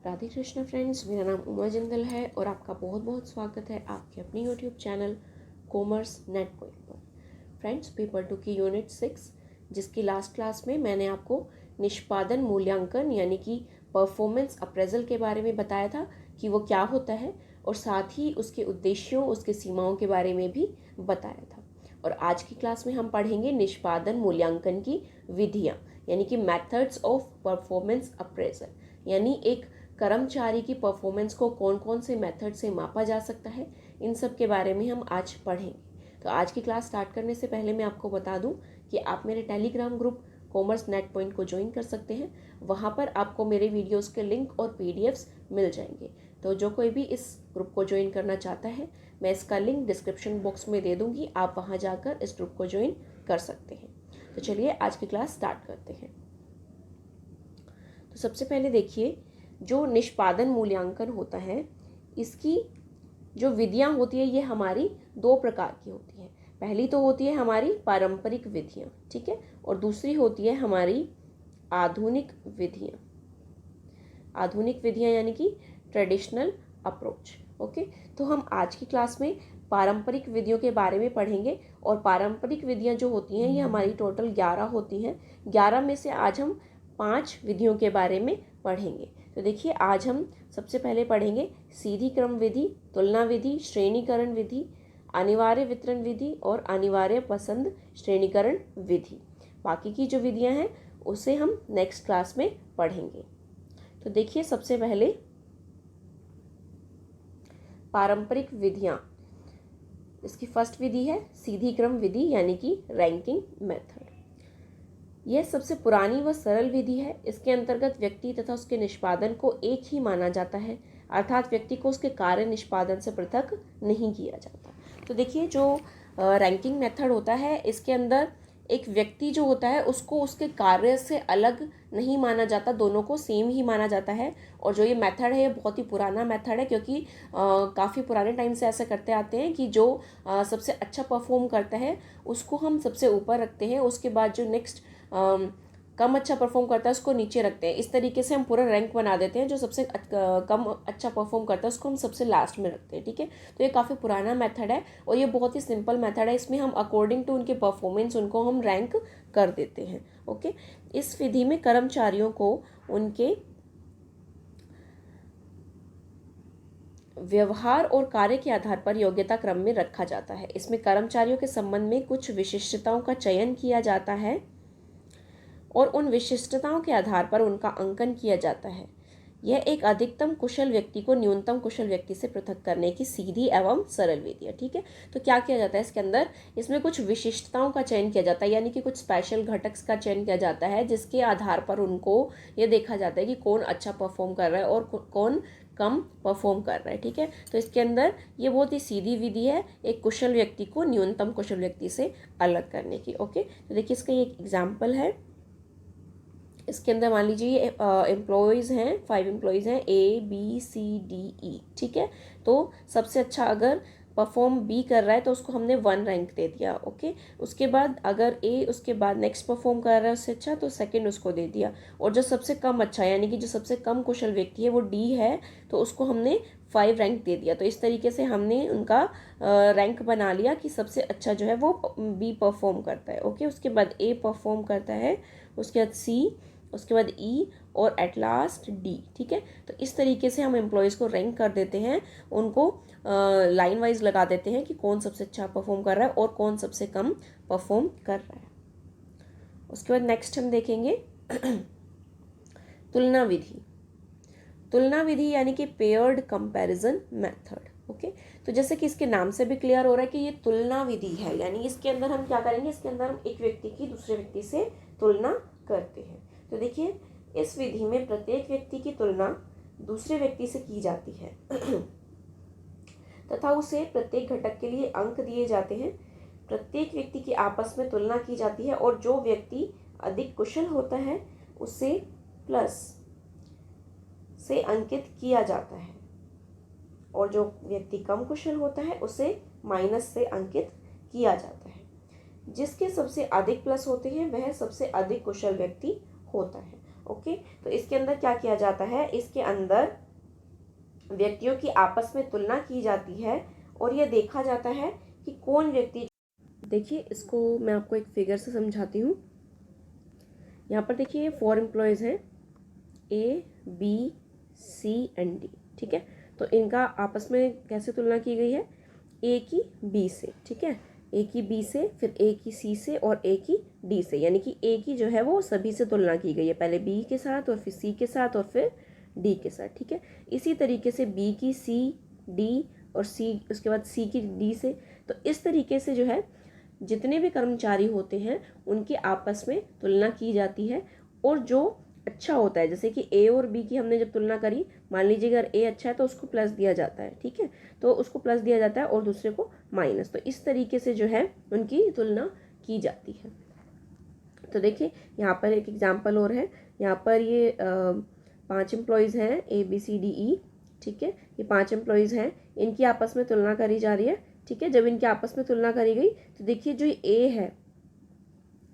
Radhe Krishna friends, मेरा नाम उमा जिंदल है और आपका बहुत बहुत स्वागत है आपके अपने YouTube channel commerce net point पर। फ्रेंड्स, पेपर 2 की यूनिट 6 जिसकी लास्ट क्लास में मैंने आपको निष्पादन मूल्यांकन यानी कि परफॉर्मेंस अप्रेजल के बारे में बताया था कि वो क्या होता है और साथ ही उसके उद्देश्यों, उसके सीमाओं के बारे में भी बताया था। और आज की क्लास में हम पढ़ेंगे निष्पादन मूल्यांकन की विधियाँ यानी कि मेथड्स ऑफ परफॉर्मेंस अप्रेजल, यानी एक कर्मचारी की परफॉर्मेंस को कौन कौन से मेथड से मापा जा सकता है, इन सब के बारे में हम आज पढ़ेंगे। तो आज की क्लास स्टार्ट करने से पहले मैं आपको बता दूं कि आप मेरे Telegram group commerce net point को ज्वाइन कर सकते हैं। वहां पर आपको मेरे वीडियोस के लिंक और पीडीएफ्स मिल जाएंगे। तो जो कोई भी इस ग्रुप को ज्वाइन करना चाहता है, मैं इसका लिंक डिस्क्रिप्शन बॉक्स में दे दूँगी, आप वहाँ जाकर इस ग्रुप को ज्वाइन कर सकते हैं। तो चलिए आज की क्लास स्टार्ट करते हैं। तो सबसे पहले देखिए, जो निष्पादन मूल्यांकन होता है, इसकी जो विधियां होती है ये हमारी दो प्रकार की होती है। पहली तो होती है हमारी पारंपरिक विधियां, ठीक है, और दूसरी होती है हमारी आधुनिक विधियां। आधुनिक विधियां यानी कि ट्रेडिशनल अप्रोच। ओके, तो हम आज की क्लास में पारंपरिक विधियों के बारे में पढ़ेंगे। और पारंपरिक विधियां जो होती हैं ये हमारी टोटल 11 होती हैं। 11 में से आज हम 5 विधियों के बारे में पढ़ेंगे। तो देखिए, आज हम सबसे पहले पढ़ेंगे सीधी क्रम विधि, तुलना विधि, श्रेणीकरण विधि, अनिवार्य वितरण विधि और अनिवार्य पसंद श्रेणीकरण विधि। बाकी की जो विधियां हैं उसे हम नेक्स्ट क्लास में पढ़ेंगे। तो देखिए, सबसे पहले पारंपरिक विधियां। इसकी फर्स्ट विधि है सीधी क्रम विधि यानी कि रैंकिंग मेथड। यह सबसे पुरानी व सरल विधि है। इसके अंतर्गत व्यक्ति तथा उसके निष्पादन को एक ही माना जाता है, अर्थात व्यक्ति को उसके कार्य निष्पादन से पृथक नहीं किया जाता। तो देखिए, जो रैंकिंग मेथड होता है, इसके अंदर एक व्यक्ति जो होता है उसको उसके कार्य से अलग नहीं माना जाता, दोनों को सेम ही माना जाता है। और जो ये मेथड है ये बहुत ही पुराना मेथड है, क्योंकि काफ़ी पुराने टाइम से ऐसा करते आते हैं कि जो सबसे अच्छा परफॉर्म करता है उसको हम सबसे ऊपर रखते हैं, उसके बाद जो नेक्स्ट कम अच्छा परफॉर्म करता है उसको नीचे रखते हैं। इस तरीके से हम पूरा रैंक बना देते हैं। जो सबसे कम अच्छा परफॉर्म करता है उसको हम सबसे लास्ट में रखते हैं, ठीक है। तो ये काफ़ी पुराना मेथड है और ये बहुत ही सिंपल मेथड है। इसमें हम अकॉर्डिंग टू उनके परफॉर्मेंस उनको हम रैंक कर देते हैं। ओके, इस विधि में कर्मचारियों को उनके व्यवहार और कार्य के आधार पर योग्यता क्रम में रखा जाता है। इसमें कर्मचारियों के संबंध में कुछ विशिष्टताओं का चयन किया जाता है और उन विशिष्टताओं के आधार पर उनका अंकन किया जाता है। यह एक अधिकतम कुशल व्यक्ति को न्यूनतम कुशल व्यक्ति से पृथक करने की सीधी एवं सरल विधि है, ठीक है। तो क्या किया जाता है इसके अंदर, इसमें कुछ विशिष्टताओं का चयन किया जाता है, यानी कि कुछ स्पेशल घटक का चयन किया जाता है जिसके आधार पर उनको ये देखा जाता है कि कौन अच्छा परफॉर्म कर रहा है और कौन कम परफॉर्म कर रहा है, ठीक है। तो इसके अंदर ये बहुत ही सीधी विधि है, एक कुशल व्यक्ति को न्यूनतम कुशल व्यक्ति से अलग करने की। ओके, तो देखिए इसका एक एग्जाम्पल है। इसके अंदर मान लीजिए एम्प्लॉयज़ हैं, 5 एम्प्लॉयज़ हैं, ABCDE, ठीक है। तो सबसे अच्छा अगर परफॉर्म बी कर रहा है तो उसको हमने 1 रैंक दे दिया। ओके, उसके बाद अगर ए उसके बाद नेक्स्ट परफॉर्म कर रहा है उससे अच्छा तो सेकंड उसको दे दिया। और जो सबसे कम अच्छा यानी कि जो सबसे कम कुशल व्यक्ति है वो डी है, तो उसको हमने 5 रैंक दे दिया। तो इस तरीके से हमने उनका रैंक बना लिया कि सबसे अच्छा जो है वो बी परफॉर्म करता है। ओके, उसके बाद ए परफॉर्म करता है, उसके बाद सी, उसके बाद ई और एट लास्ट डी, ठीक है। तो इस तरीके से हम एम्प्लॉयज़ को रैंक कर देते हैं, उनको लाइन वाइज लगा देते हैं कि कौन सबसे अच्छा परफॉर्म कर रहा है और कौन सबसे कम परफॉर्म कर रहा है। उसके बाद नेक्स्ट हम देखेंगे तुलना विधि। तुलना विधि यानी कि पेयर्ड कंपैरिजन मेथड। ओके, तो जैसे कि इसके नाम से भी क्लियर हो रहा है कि ये तुलना विधि है, यानी इसके अंदर हम क्या करेंगे, इसके अंदर हम एक व्यक्ति की दूसरे व्यक्ति से तुलना करते हैं। तो देखिए, इस विधि में प्रत्येक व्यक्ति की तुलना दूसरे व्यक्ति से की जाती है तथा उसे प्रत्येक घटक के लिए अंक दिए जाते हैं। प्रत्येक व्यक्ति की आपस में तुलना की जाती है और जो व्यक्ति अधिक कुशल होता है उसे प्लस से अंकित किया जाता है और जो व्यक्ति कम कुशल होता है उसे माइनस से अंकित किया जाता है। जिसके सबसे अधिक प्लस होते हैं वह सबसे अधिक कुशल व्यक्ति होता है। ओके, तो इसके अंदर क्या किया जाता है, इसके अंदर व्यक्तियों की आपस में तुलना की जाती है और यह देखा जाता है कि कौन व्यक्ति, देखिए इसको मैं आपको एक फिगर से समझाती हूँ। यहाँ पर देखिए 4 एम्प्लॉयज़ हैं, A, B, C and D, ठीक है। तो इनका आपस में कैसे तुलना की गई है, A की B से, ठीक है, A की B से, फिर A की C से और A की D से, यानी कि A की जो है वो सभी से तुलना की गई है, पहले B के साथ और फिर C के साथ और फिर D के साथ, ठीक है। इसी तरीके से B की C, D और C, उसके बाद C की D से। तो इस तरीके से जो है जितने भी कर्मचारी होते हैं उनकी आपस में तुलना की जाती है, और जो अच्छा होता है, जैसे कि ए और बी की हमने जब तुलना करी, मान लीजिए अगर ए अच्छा है तो उसको प्लस दिया जाता है, ठीक है, तो उसको प्लस दिया जाता है और दूसरे को माइनस। तो इस तरीके से जो है उनकी तुलना की जाती है। तो देखिए यहाँ पर एक एग्जाम्पल और है, यहाँ पर ये 5 एम्प्लॉयज़ हैं, ABCDE, ठीक है, ये 5 एम्प्लॉयज़ हैं, इनकी आपस में तुलना करी जा रही है, ठीक है। जब इनकी आपस में तुलना करी गई तो देखिए जो ए है,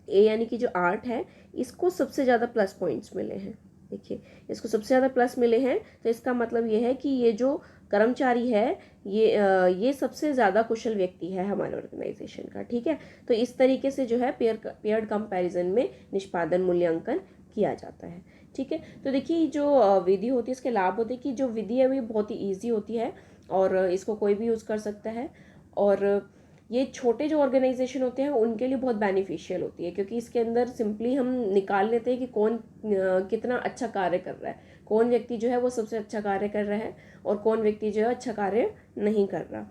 ए यानी कि जो 8 है, इसको सबसे ज़्यादा प्लस पॉइंट्स मिले हैं, देखिए इसको सबसे ज़्यादा प्लस मिले हैं। तो इसका मतलब ये है कि ये जो कर्मचारी है ये सबसे ज़्यादा कुशल व्यक्ति है हमारे ऑर्गेनाइजेशन का, ठीक है। तो इस तरीके से जो है पेयर्ड कंपैरिजन में निष्पादन मूल्यांकन किया जाता है, ठीक है। तो देखिए जो विधि होती है, इसके लाभ होते हैं कि जो विधि है वो बहुत ही ईजी होती है और इसको कोई भी यूज़ कर सकता है, और ये छोटे जो ऑर्गेनाइजेशन होते हैं उनके लिए बहुत बेनिफिशियल होती है, क्योंकि इसके अंदर सिंपली हम निकाल लेते हैं कि कौन कितना अच्छा कार्य कर रहा है, कौन व्यक्ति जो है वो सबसे अच्छा कार्य कर रहा है और कौन व्यक्ति जो है अच्छा कार्य नहीं कर रहा,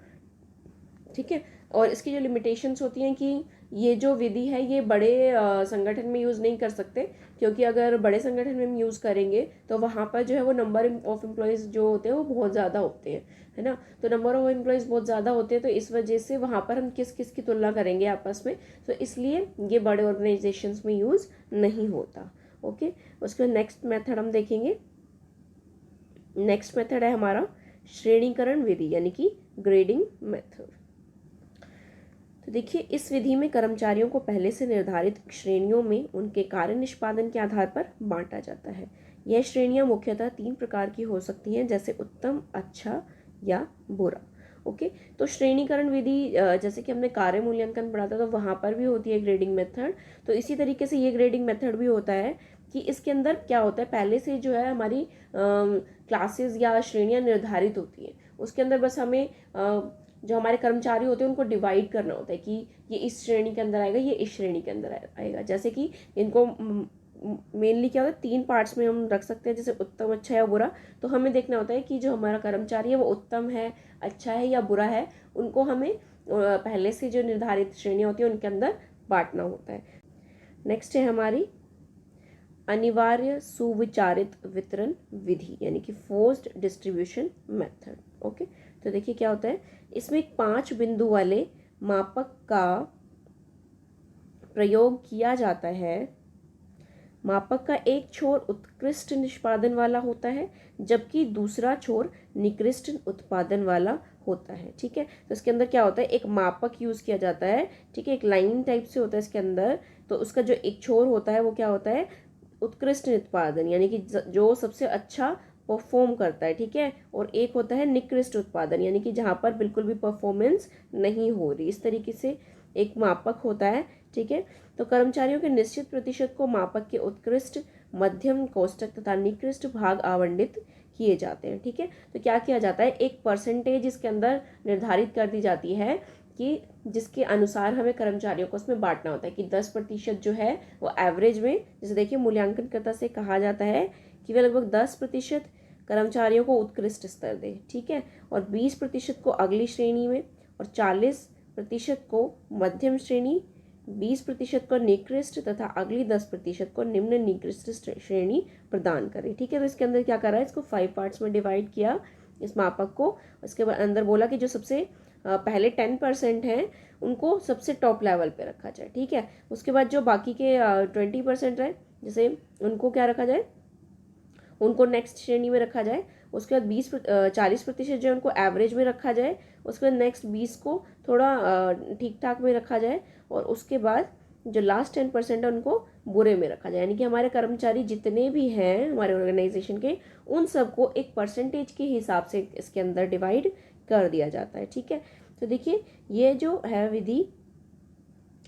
ठीक है। और इसकी जो लिमिटेशंस होती हैं कि ये जो विधि है ये बड़े संगठन में यूज़ नहीं कर सकते, क्योंकि अगर बड़े संगठन में हम यूज़ करेंगे तो वहाँ पर जो है वो नंबर ऑफ एम्प्लॉयज़ जो होते हैं वो बहुत ज़्यादा होते हैं, है ना। तो नंबर ऑफ एम्प्लॉयज़ बहुत ज़्यादा होते हैं, तो इस वजह से वहाँ पर हम किस किस की तुलना करेंगे आपस में, तो इसलिए ये बड़े ऑर्गेनाइजेशंस में यूज़ नहीं होता। ओके, उसके बाद नेक्स्ट मेथड हम देखेंगे। नेक्स्ट मेथड है हमारा श्रेणीकरण विधि, यानी कि ग्रेडिंग मेथड। तो देखिए इस विधि में कर्मचारियों को पहले से निर्धारित श्रेणियों में उनके कार्य निष्पादन के आधार पर बांटा जाता है। यह श्रेणियां मुख्यतः 3 प्रकार की हो सकती हैं, जैसे उत्तम, अच्छा या बुरा। ओके, तो श्रेणीकरण विधि जैसे कि हमने कार्य मूल्यांकन पढ़ा था तो वहाँ पर भी होती है ग्रेडिंग मेथड, तो इसी तरीके से ये ग्रेडिंग मेथड भी होता है कि इसके अंदर क्या होता है, पहले से जो है हमारी क्लासेस या श्रेणियाँ निर्धारित होती हैं, उसके अंदर बस हमें जो हमारे कर्मचारी होते हैं उनको डिवाइड करना होता है कि ये इस श्रेणी के अंदर आएगा, ये इस श्रेणी के अंदर आएगा। जैसे कि इनको मेनली क्या होता है 3 पार्ट्स में हम रख सकते हैं, जैसे उत्तम, अच्छा या बुरा। तो हमें देखना होता है कि जो हमारा कर्मचारी है वो उत्तम है, अच्छा है या बुरा है, उनको हमें पहले से जो निर्धारित श्रेणियाँ होती हैं उनके अंदर बांटना होता है। नेक्स्ट है हमारी अनिवार्य सुविचारित वितरण विधि, यानी कि फोर्स्ड डिस्ट्रीब्यूशन मेथड। ओके, तो देखिए क्या होता है, इसमें 5 बिंदु वाले मापक का प्रयोग किया जाता है। मापक का एक छोर उत्कृष्ट निष्पादन वाला होता है, जबकि दूसरा छोर निकृष्ट उत्पादन वाला होता है, ठीक है। तो इसके अंदर क्या होता है, एक मापक यूज किया जाता है, ठीक है, एक लाइन टाइप से होता है इसके अंदर। तो उसका जो एक छोर होता है वो क्या होता है, उत्कृष्ट उत्पादन, यानी कि जो सबसे अच्छा परफॉर्म करता है, ठीक है, और एक होता है निकृष्ट उत्पादन, यानी कि जहाँ पर बिल्कुल भी परफॉर्मेंस नहीं हो रही। इस तरीके से एक मापक होता है, ठीक है। तो कर्मचारियों के निश्चित प्रतिशत को मापक के उत्कृष्ट, मध्यम, कोष्टक तथा निकृष्ट भाग आवंटित किए जाते हैं, ठीक है। तो क्या किया जाता है, एक परसेंटेज इसके अंदर निर्धारित कर दी जाती है कि जिसके अनुसार हमें कर्मचारियों को उसमें बांटना होता है कि 10% जो है वो एवरेज में, जैसे देखिए मूल्यांकनकर्ता से कहा जाता है कि वे लगभग 10% कर्मचारियों को उत्कृष्ट स्तर दें, ठीक है, और 20% को अगली श्रेणी में, और 40% को मध्यम श्रेणी, 20% को निकृष्ट तथा अगली 10% को निम्न निकृष्ट श्रेणी प्रदान करें, ठीक है। तो इसके अंदर क्या करा है, इसको 5 पार्ट्स में डिवाइड किया इस मापक को। उसके बाद अंदर बोला कि जो सबसे पहले 10% हैं उनको सबसे टॉप लेवल पे रखा जाए, ठीक है। उसके बाद जो बाकी के 20% है, जैसे उनको क्या रखा जाए, उनको नेक्स्ट श्रेणी में रखा जाए। उसके बाद 40% जो है उनको एवरेज में रखा जाए। उसके बाद नेक्स्ट 20 को थोड़ा ठीक ठाक में रखा जाए, और उसके बाद जो लास्ट 10% है उनको बुरे में रखा जाए, यानी कि हमारे कर्मचारी जितने भी हैं हमारे ऑर्गेनाइजेशन के, उन सबको एक परसेंटेज के हिसाब से इसके अंदर डिवाइड कर दिया जाता है। ठीक है, तो देखिए ये जो है विधि,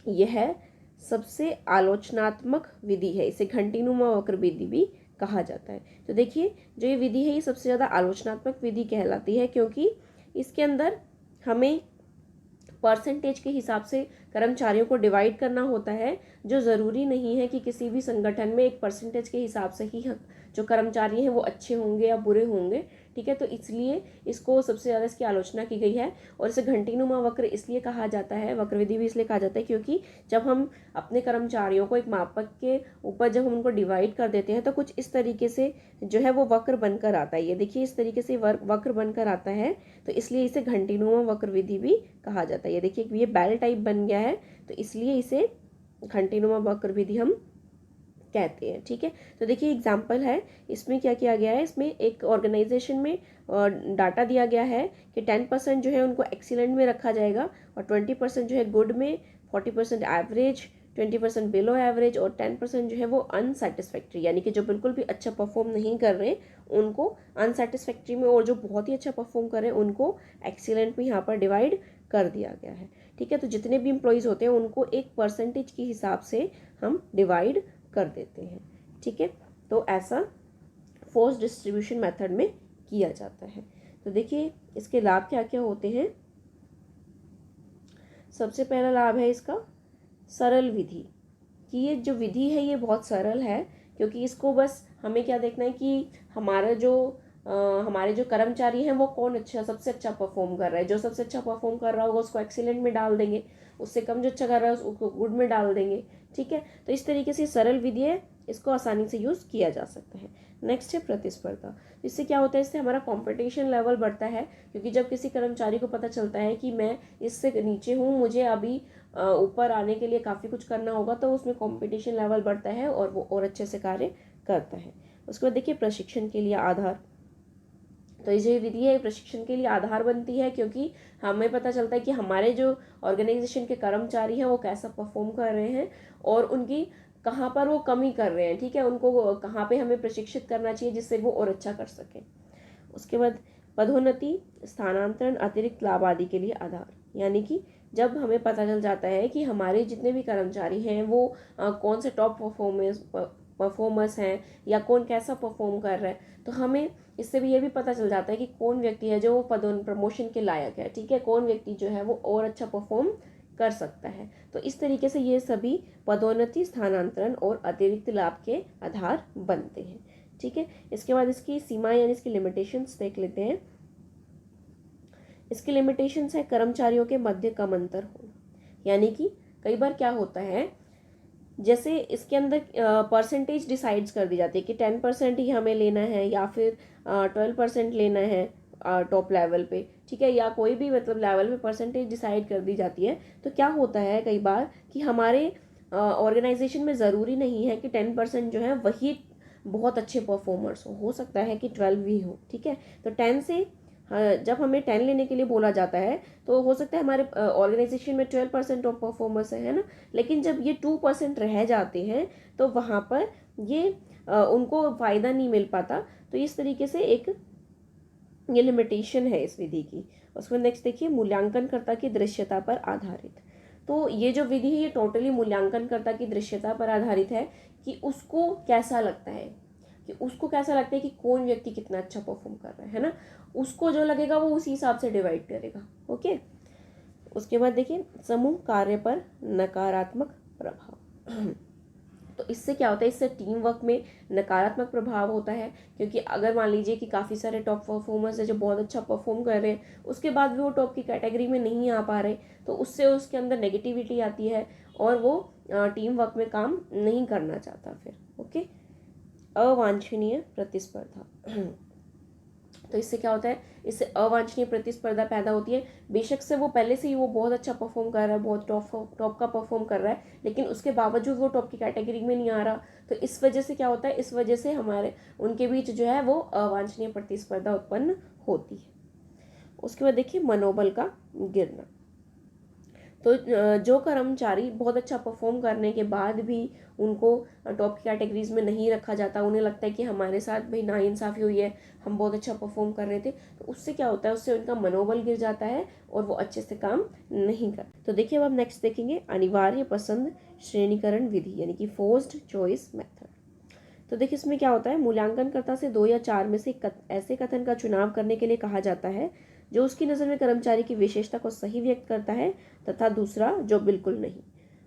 यह है सबसे आलोचनात्मक विधि है, इसे घंटीनुमा वक्र विधि भी कहा जाता है। तो देखिए जो ये विधि है ये सबसे ज़्यादा आलोचनात्मक विधि कहलाती है, क्योंकि इसके अंदर हमें परसेंटेज के हिसाब से कर्मचारियों को डिवाइड करना होता है, जो ज़रूरी नहीं है कि किसी भी संगठन में एक परसेंटेज के हिसाब से ही जो कर्मचारी हैं वो अच्छे होंगे या बुरे होंगे। ठीक है, तो इसलिए इसको सबसे ज़्यादा इसकी आलोचना की गई है। और इसे घंटीनुमा वक्र इसलिए कहा जाता है, वक्र विधि भी इसलिए कहा जाता है, क्योंकि जब हम अपने कर्मचारियों को एक मापक के ऊपर जब हम उनको डिवाइड कर देते हैं तो कुछ इस तरीके से जो है वो वक्र बनकर आता है। ये देखिए इस तरीके से वक्र बनकर आता है, तो इसलिए इसे घंटीनुमा वक्र विधि भी कहा जाता है। ये देखिए ये बेल टाइप बन गया है, तो इसलिए इसे घंटीनुमा वक्र विधि हम कहते हैं। ठीक है, तो देखिए एग्जाम्पल है, इसमें क्या किया गया है, इसमें एक ऑर्गेनाइजेशन में डाटा दिया गया है कि 10% जो है उनको एक्सीलेंट में रखा जाएगा, और 20% जो है गुड में, 40% एवरेज, 20% बिलो एवरेज, और 10% जो है वो अनसेटिस्फैक्ट्री, यानी कि जो बिल्कुल भी अच्छा परफॉर्म नहीं कर रहे उनको अनसेटिस्फैक्ट्री में, और जो बहुत ही अच्छा परफॉर्म कर रहे हैं उनको एक्सीलेंट में यहाँ पर डिवाइड कर दिया गया है। ठीक है, तो जितने भी एम्प्लॉयज़ होते हैं उनको एक परसेंटेज के हिसाब से हम डिवाइड कर देते हैं। ठीक है, तो ऐसा फोर्स डिस्ट्रीब्यूशन मेथड में किया जाता है। तो देखिए इसके लाभ क्या क्या होते हैं। सबसे पहला लाभ है इसका सरल विधि, कि ये जो विधि है ये बहुत सरल है, क्योंकि इसको बस हमें क्या देखना है कि हमारे जो कर्मचारी हैं वो कौन सबसे अच्छा परफॉर्म कर रहा है। जो सबसे अच्छा परफॉर्म कर रहा होगा उसको एक्सीलेंट में डाल देंगे, उससे कम जो अच्छा कर रहा है उसको गुड में डाल देंगे। ठीक है, तो इस तरीके से सरल विधि है, इसको आसानी से यूज़ किया जा सकता है। नेक्स्ट है प्रतिस्पर्धा। इससे क्या होता है, इससे हमारा कंपटीशन लेवल बढ़ता है, क्योंकि जब किसी कर्मचारी को पता चलता है कि मैं इससे नीचे हूँ, मुझे अभी ऊपर आने के लिए काफ़ी कुछ करना होगा, तो उसमें कंपटीशन लेवल बढ़ता है और वो और अच्छे से कार्य करता है। उसके बाद देखिए प्रशिक्षण के लिए आधार। तो ये विधि है प्रशिक्षण के लिए आधार बनती है, क्योंकि हमें पता चलता है कि हमारे जो ऑर्गेनाइजेशन के कर्मचारी हैं वो कैसा परफॉर्म कर रहे हैं और उनकी कहाँ पर वो कमी कर रहे हैं। ठीक है, उनको कहाँ पे हमें प्रशिक्षित करना चाहिए जिससे वो और अच्छा कर सकें। उसके बाद पदोन्नति, स्थानांतरण, अतिरिक्त लाभ आदि के लिए आधार, यानी कि जब हमें पता चल जाता है कि हमारे जितने भी कर्मचारी हैं वो कौन से टॉप परफॉर्मर्स हैं या कौन कैसा परफॉर्म कर रहा है, तो हमें इससे भी ये भी पता चल जाता है कि कौन व्यक्ति है जो प्रमोशन के लायक है। ठीक है, कौन व्यक्ति जो है वो और अच्छा परफॉर्म कर सकता है। तो इस तरीके से ये सभी पदोन्नति, स्थानांतरण और अतिरिक्त लाभ के आधार बनते हैं। ठीक है, इसके बाद इसकी सीमा यानी इसकी लिमिटेशंस देख लेते हैं। इसकी लिमिटेशंस है कर्मचारियों के मध्य कम अंतर होना, यानी कि कई बार क्या होता है, जैसे इसके अंदर परसेंटेज डिसाइड्स कर दी जाती है कि 10% ही हमें लेना है या फिर 12% लेना है टॉप लेवल पे। ठीक है, या कोई भी मतलब लेवल पे परसेंटेज डिसाइड कर दी जाती है। तो क्या होता है कई बार कि हमारे ऑर्गेनाइजेशन में ज़रूरी नहीं है कि 10% जो है वही बहुत अच्छे परफॉर्मर्स हो सकता है कि 12 भी हो। ठीक है, तो 10 से जब हमें 10 लेने के लिए बोला जाता है तो हो सकता है हमारे ऑर्गेनाइजेशन में 12% ऑफ परफॉर्मर्स है ना, लेकिन जब ये 2% रह जाते हैं तो वहाँ पर ये उनको फ़ायदा नहीं मिल पाता। तो इस तरीके से एक ये लिमिटेशन है इस विधि की। उसमें नेक्स्ट देखिए मूल्यांकनकर्ता की दृश्यता पर आधारित। तो ये जो विधि है ये टोटली मूल्यांकनकर्ता की दृश्यता पर आधारित है कि उसको कैसा लगता है, कि कौन व्यक्ति कितना अच्छा परफॉर्म कर रहा है ना, उसको जो लगेगा वो उसी हिसाब से डिवाइड करेगा। ओके, उसके बाद देखिए समूह कार्य पर नकारात्मक प्रभाव। तो इससे क्या होता है, इससे टीम वर्क में नकारात्मक प्रभाव होता है, क्योंकि अगर मान लीजिए कि काफ़ी सारे टॉप परफॉर्मर्स है जो बहुत अच्छा परफॉर्म कर रहे हैं, उसके बाद भी वो टॉप की कैटेगरी में नहीं आ पा रहे, तो उससे उसके अंदर नेगेटिविटी आती है और वो टीम वर्क में काम नहीं करना चाहता फिर। ओके, अवांछनीय प्रतिस्पर्धा। तो इससे क्या होता है, इससे अवांछनीय प्रतिस्पर्धा पैदा होती है। बेशक से वो पहले से ही वो बहुत अच्छा परफॉर्म कर रहा है, बहुत टॉप का परफॉर्म कर रहा है, लेकिन उसके बावजूद वो टॉप की कैटेगरी में नहीं आ रहा। तो इस वजह से क्या होता है, इस वजह से हमारे उनके बीच जो है वो अवांछनीय प्रतिस्पर्धा उत्पन्न होती है। उसके बाद देखिए मनोबल का गिरना। तो जो कर्मचारी बहुत अच्छा परफॉर्म करने के बाद भी उनको टॉप कैटेगरीज में नहीं रखा जाता, उन्हें लगता है कि हमारे साथ भाई नाइंसाफ़ी हुई है, हम बहुत अच्छा परफॉर्म कर रहे थे, तो उससे क्या होता है, उससे उनका मनोबल गिर जाता है और वो अच्छे से काम नहीं कर। तो देखिए अब हम नेक्स्ट देखेंगे अनिवार्य पसंद श्रेणीकरण विधि, यानी कि फोर्स्ड चॉइस मेथड। तो देखिए इसमें क्या होता है, मूल्यांकनकर्ता से 2 या 4 में से ऐसे कथन का चुनाव करने के लिए कहा जाता है जो उसकी नज़र में कर्मचारी की विशेषता को सही व्यक्त करता है, तथा दूसरा जो बिल्कुल नहीं।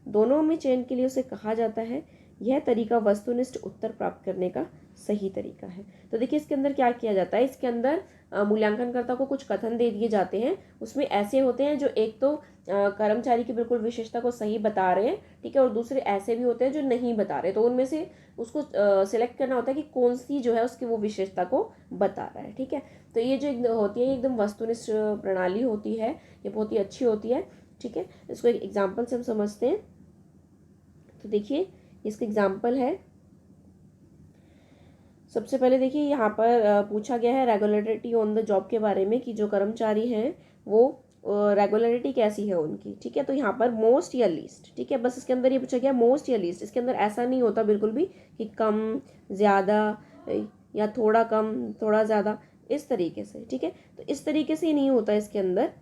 दोनों में चयन के लिए उसे कहा जाता है। यह तरीका वस्तुनिष्ठ उत्तर प्राप्त करने का सही तरीका है। तो देखिए इसके अंदर क्या किया जाता है, इसके अंदर मूल्यांकनकर्ता को कुछ कथन दे दिए जाते हैं। उसमें ऐसे होते हैं जो एक तो कर्मचारी की बिल्कुल विशेषता को सही बता रहे हैं, ठीक है, और दूसरे ऐसे भी होते हैं जो नहीं बता रहे। तो उनमें से उसको सिलेक्ट करना होता है कि कौन सी जो है उसकी वो विशेषता को बता रहा है, ठीक है। तो ये जो होती है एकदम वस्तुनिष्ठ प्रणाली होती है, ये बहुत ही अच्छी होती है, ठीक है। इसको एक एग्जाम्पल से हम समझते हैं। तो देखिए इसका एग्जाम्पल है, सबसे पहले देखिए यहाँ पर पूछा गया है रेगुलरिटी ऑन द जॉब के बारे में, कि जो कर्मचारी हैं वो रेगुलरिटी कैसी है उनकी, ठीक है। तो यहाँ पर मोस्ट या लीस्ट, ठीक है, बस इसके अंदर ये पूछा गया मोस्ट या लीस्ट। इसके अंदर ऐसा नहीं होता बिल्कुल भी कि कम, ज़्यादा या थोड़ा कम, थोड़ा ज़्यादा, इस तरीके से, ठीक है। तो इस तरीके से ही नहीं होता, इसके अंदर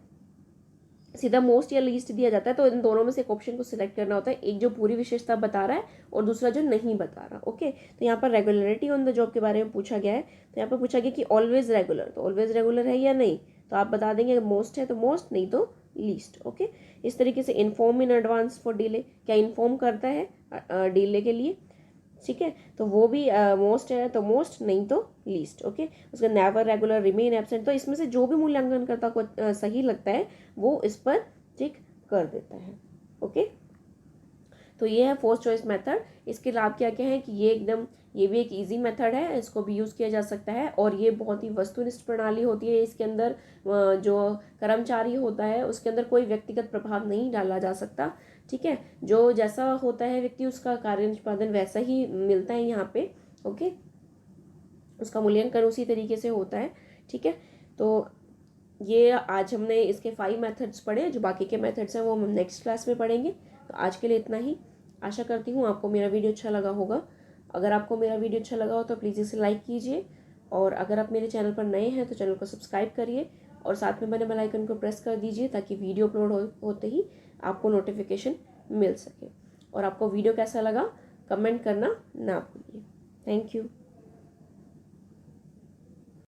सीधा मोस्ट या लीस्ट दिया जाता है। तो इन दोनों में से एक ऑप्शन को सिलेक्ट करना होता है, एक जो पूरी विशेषता बता रहा है और दूसरा जो नहीं बता रहा। ओके, तो यहाँ पर रेगुलरिटी ऑन द जॉब के बारे में पूछा गया है। तो यहाँ पर पूछा गया कि ऑलवेज रेगुलर, तो ऑलवेज रेगुलर है या नहीं, तो आप बता देंगे मोस्ट है तो मोस्ट, नहीं तो लीस्ट। ओके, इस तरीके से inform in advance for delay, क्या इन्फॉर्म करता है डिले के लिए, ठीक है, तो वो भी मोस्ट है तो मोस्ट, नहीं तो लीस्ट। ओके, उसका नेवर रेगुलर, रिमेन एब्सेंट, तो इसमें से जो भी मूल्यांकनकर्ता को सही लगता है वो इस पर टिक कर देता है। ओके, तो ये है फोर्थ चॉइस मेथड। इसके लाभ क्या क्या है कि ये भी एक इजी मेथड है, इसको भी यूज़ किया जा सकता है, और ये बहुत ही वस्तुनिष्ठ प्रणाली होती है। इसके अंदर जो कर्मचारी होता है उसके अंदर कोई व्यक्तिगत प्रभाव नहीं डाला जा सकता, ठीक है। जो जैसा होता है व्यक्ति, उसका कार्य निष्पादन वैसा ही मिलता है यहाँ पे। ओके, उसका मूल्यांकन उसी तरीके से होता है, ठीक है। तो ये आज हमने इसके 5 मेथड्स पढ़े, जो बाकी के मेथड्स हैं वो हम नेक्स्ट क्लास में पढ़ेंगे। तो आज के लिए इतना ही। आशा करती हूँ आपको मेरा वीडियो अच्छा लगा होगा। अगर आपको मेरा वीडियो अच्छा लगा हो तो प्लीज़ इसे लाइक कीजिए, और अगर आप मेरे चैनल पर नए हैं तो चैनल को सब्सक्राइब करिए, और साथ में बने बेल आइकन को प्रेस कर दीजिए ताकि वीडियो अपलोड होते ही आपको नोटिफिकेशन मिल सके। और आपको वीडियो कैसा लगा कमेंट करना ना भूलिए। Thank you.